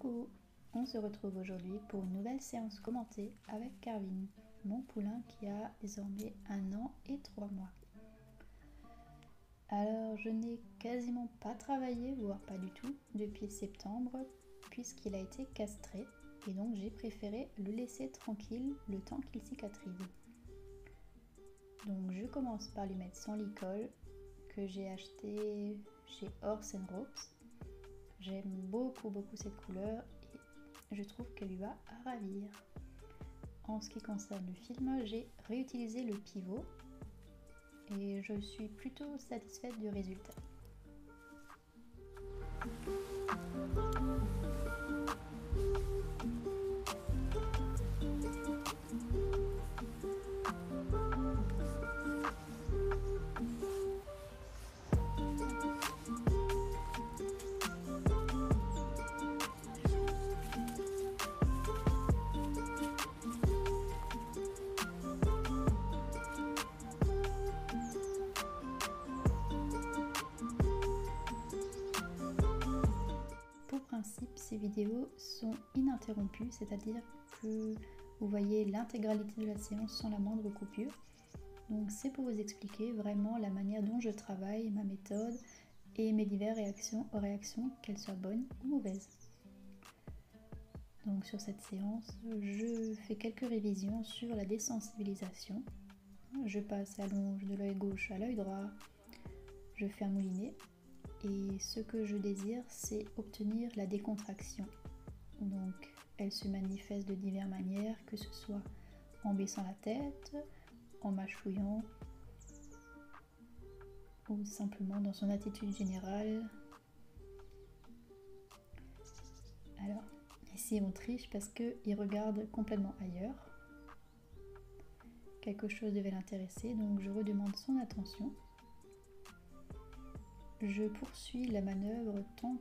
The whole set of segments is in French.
Coucou, on se retrouve aujourd'hui pour une nouvelle séance commentée avec Carvin, mon poulain qui a désormais 1 an et 3 mois. Alors je n'ai quasiment pas travaillé, voire pas du tout, depuis septembre, puisqu'il a été castré et donc j'ai préféré le laisser tranquille le temps qu'il cicatrise. Donc je commence par lui mettre son licol que j'ai acheté chez Horse & Ropes. J'aime beaucoup cette couleur et je trouve qu'elle lui va à ravir. En ce qui concerne le film, j'ai réutilisé le pivot et je suis plutôt satisfaite du résultat. Pour principe, ces vidéos sont ininterrompues, c'est-à-dire que vous voyez l'intégralité de la séance sans la moindre coupure. Donc c'est pour vous expliquer vraiment la manière dont je travaille, ma méthode et mes diverses réactions, qu'elles soient bonnes ou mauvaises. Donc sur cette séance, je fais quelques révisions sur la désensibilisation. Je passe la longe de l'œil gauche à l'œil droit, je fais un moulinet. Et ce que je désire, c'est obtenir la décontraction. Donc, elle se manifeste de diverses manières, que ce soit en baissant la tête, en mâchouillant, ou simplement dans son attitude générale. Alors, ici on triche parce qu'il regarde complètement ailleurs. Quelque chose devait l'intéresser, donc je redemande son attention. Je poursuis la manœuvre tant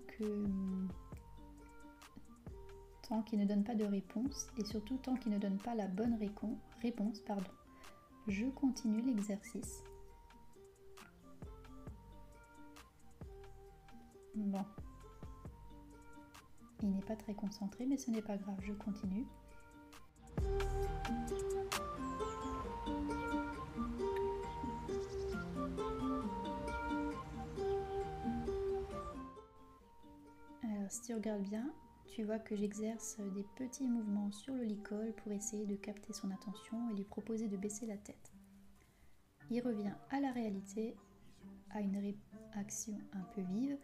qu'il ne donne pas de réponse et surtout tant qu'il ne donne pas la bonne réponse. Je continue l'exercice. Bon. Il n'est pas très concentré, mais ce n'est pas grave, je continue. Si tu regardes bien, tu vois que j'exerce des petits mouvements sur le licol pour essayer de capter son attention et lui proposer de baisser la tête. Il revient à la réalité, à une réaction un peu vive.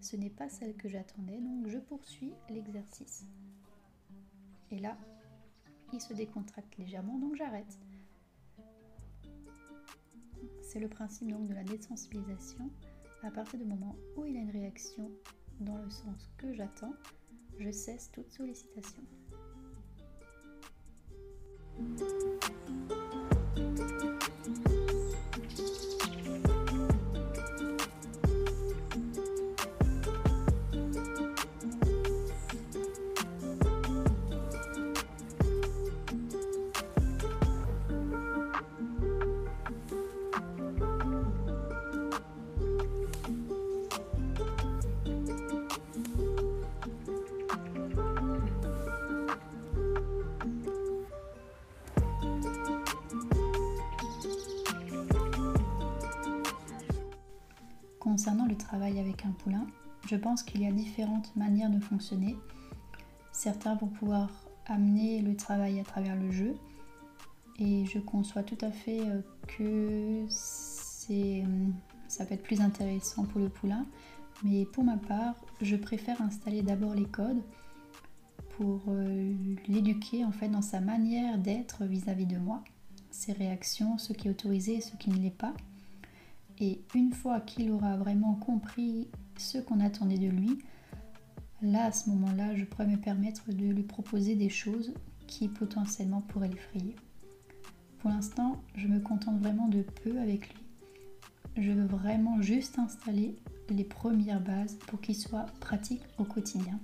Ce n'est pas celle que j'attendais, donc je poursuis l'exercice. Et là, il se décontracte légèrement, donc j'arrête. C'est le principe donc de la désensibilisation. À partir du moment où il a une réaction dans le sens que j'attends, je cesse toute sollicitation. Concernant le travail avec un poulain, je pense qu'il y a différentes manières de fonctionner. Certains vont pouvoir amener le travail à travers le jeu et je conçois tout à fait que ça peut être plus intéressant pour le poulain, mais pour ma part, je préfère installer d'abord les codes pour l'éduquer en fait dans sa manière d'être vis-à-vis de moi, ses réactions, ce qui est autorisé et ce qui ne l'est pas. Et une fois qu'il aura vraiment compris ce qu'on attendait de lui, là, à ce moment-là, je pourrais me permettre de lui proposer des choses qui potentiellement pourraient l'effrayer. Pour l'instant, je me contente vraiment de peu avec lui. Je veux vraiment juste installer les premières bases pour qu'il soit pratique au quotidien.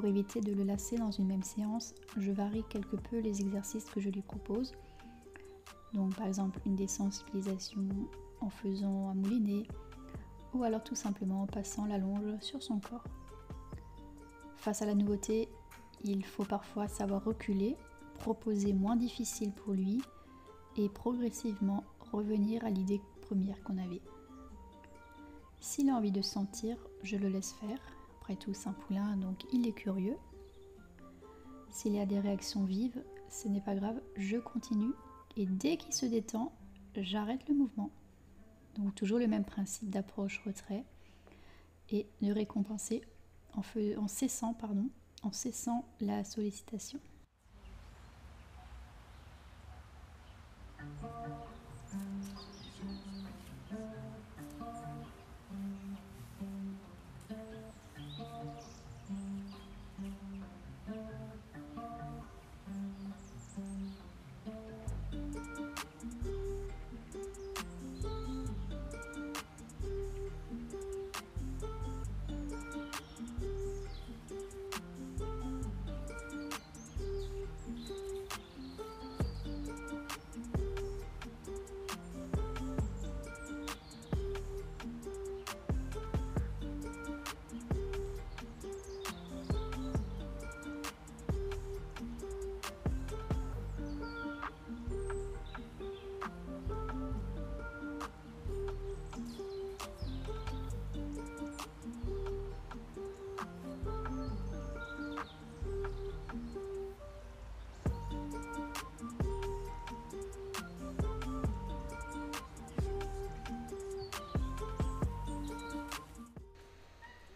éviter de le lasser dans une même séance, je varie quelque peu les exercices que je lui propose. Donc par exemple une désensibilisation en faisant un moulinet ou alors tout simplement en passant la longe sur son corps. Face à la nouveauté, il faut parfois savoir reculer, proposer moins difficile pour lui et progressivement revenir à l'idée première qu'on avait. S'il a envie de sentir, je le laisse faire. Après tout, c'est un poulain, donc il est curieux. S'il y a des réactions vives, ce n'est pas grave, je continue. Et dès qu'il se détend, j'arrête le mouvement. Donc toujours le même principe d'approche-retrait et de récompenser en cessant la sollicitation.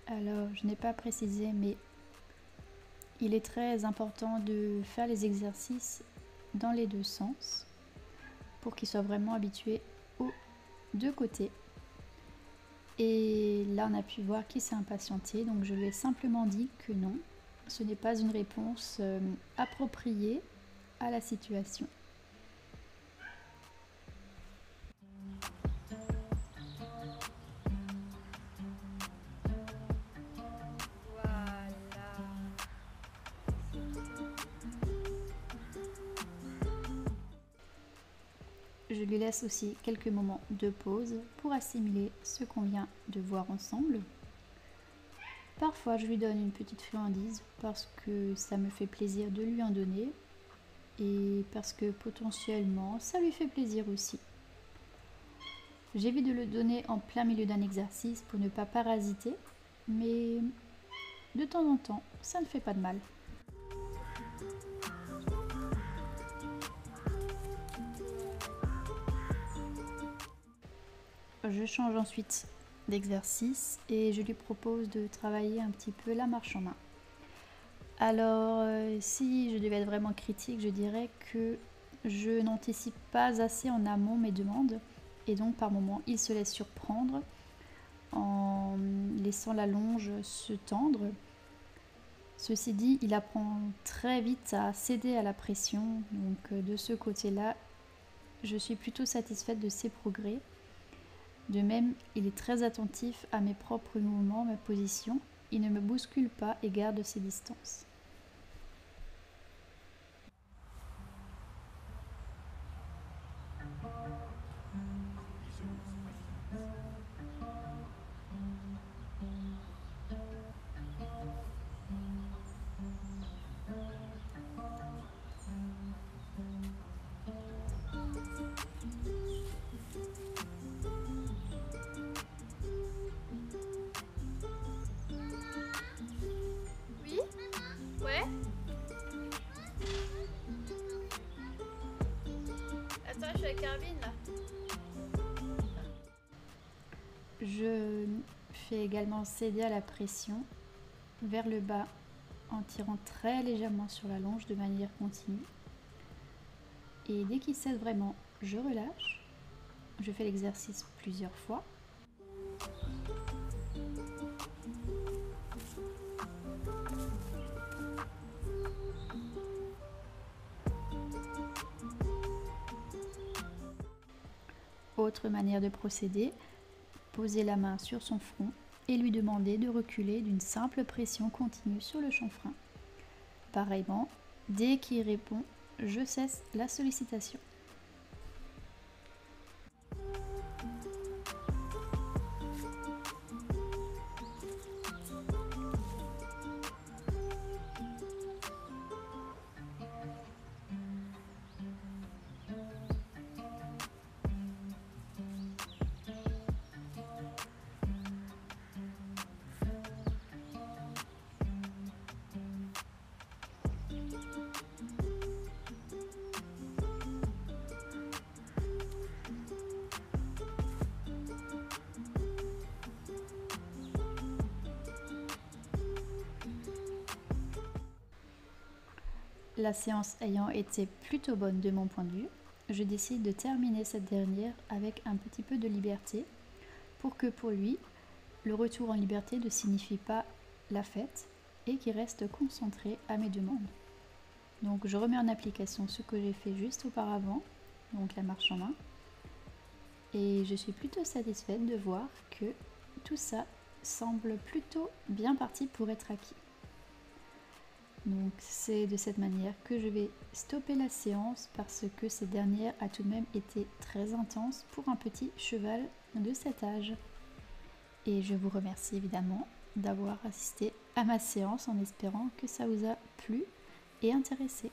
Alors, je n'ai pas précisé, mais il est très important de faire les exercices dans les deux sens pour qu'il soit vraiment habitué aux deux côtés. Et là, on a pu voir qu'il s'est impatienté, donc je lui ai simplement dit que non, ce n'est pas une réponse appropriée à la situation. Je lui laisse aussi quelques moments de pause pour assimiler ce qu'on vient de voir ensemble. Parfois, je lui donne une petite friandise parce que ça me fait plaisir de lui en donner et parce que potentiellement, ça lui fait plaisir aussi. J'évite de le donner en plein milieu d'un exercice pour ne pas parasiter, mais de temps en temps, ça ne fait pas de mal. Je change ensuite d'exercice et je lui propose de travailler un petit peu la marche en main. Alors, si je devais être vraiment critique, je dirais que je n'anticipe pas assez en amont mes demandes et donc par moments il se laisse surprendre en laissant la longe se tendre. Ceci dit, il apprend très vite à céder à la pression, donc de ce côté-là, je suis plutôt satisfaite de ses progrès. De même, il est très attentif à mes propres mouvements, ma position. Il ne me bouscule pas et garde ses distances. Ouais. Attends, je suis avec Carvin là. Je fais également céder à la pression vers le bas en tirant très légèrement sur la longe de manière continue. Et dès qu'il cède vraiment, je relâche. Je fais l'exercice plusieurs fois. Autre manière de procéder, poser la main sur son front et lui demander de reculer d'une simple pression continue sur le chanfrein. Pareillement, dès qu'il répond, je cesse la sollicitation. La séance ayant été plutôt bonne de mon point de vue, je décide de terminer cette dernière avec un petit peu de liberté pour que pour lui, le retour en liberté ne signifie pas la fête et qu'il reste concentré à mes demandes. Donc je remets en application ce que j'ai fait juste auparavant, donc la marche en main, et je suis plutôt satisfaite de voir que tout ça semble plutôt bien parti pour être acquis. Donc c'est de cette manière que je vais stopper la séance parce que cette dernière a tout de même été très intense pour un petit cheval de cet âge. Et je vous remercie évidemment d'avoir assisté à ma séance en espérant que ça vous a plu et intéressé.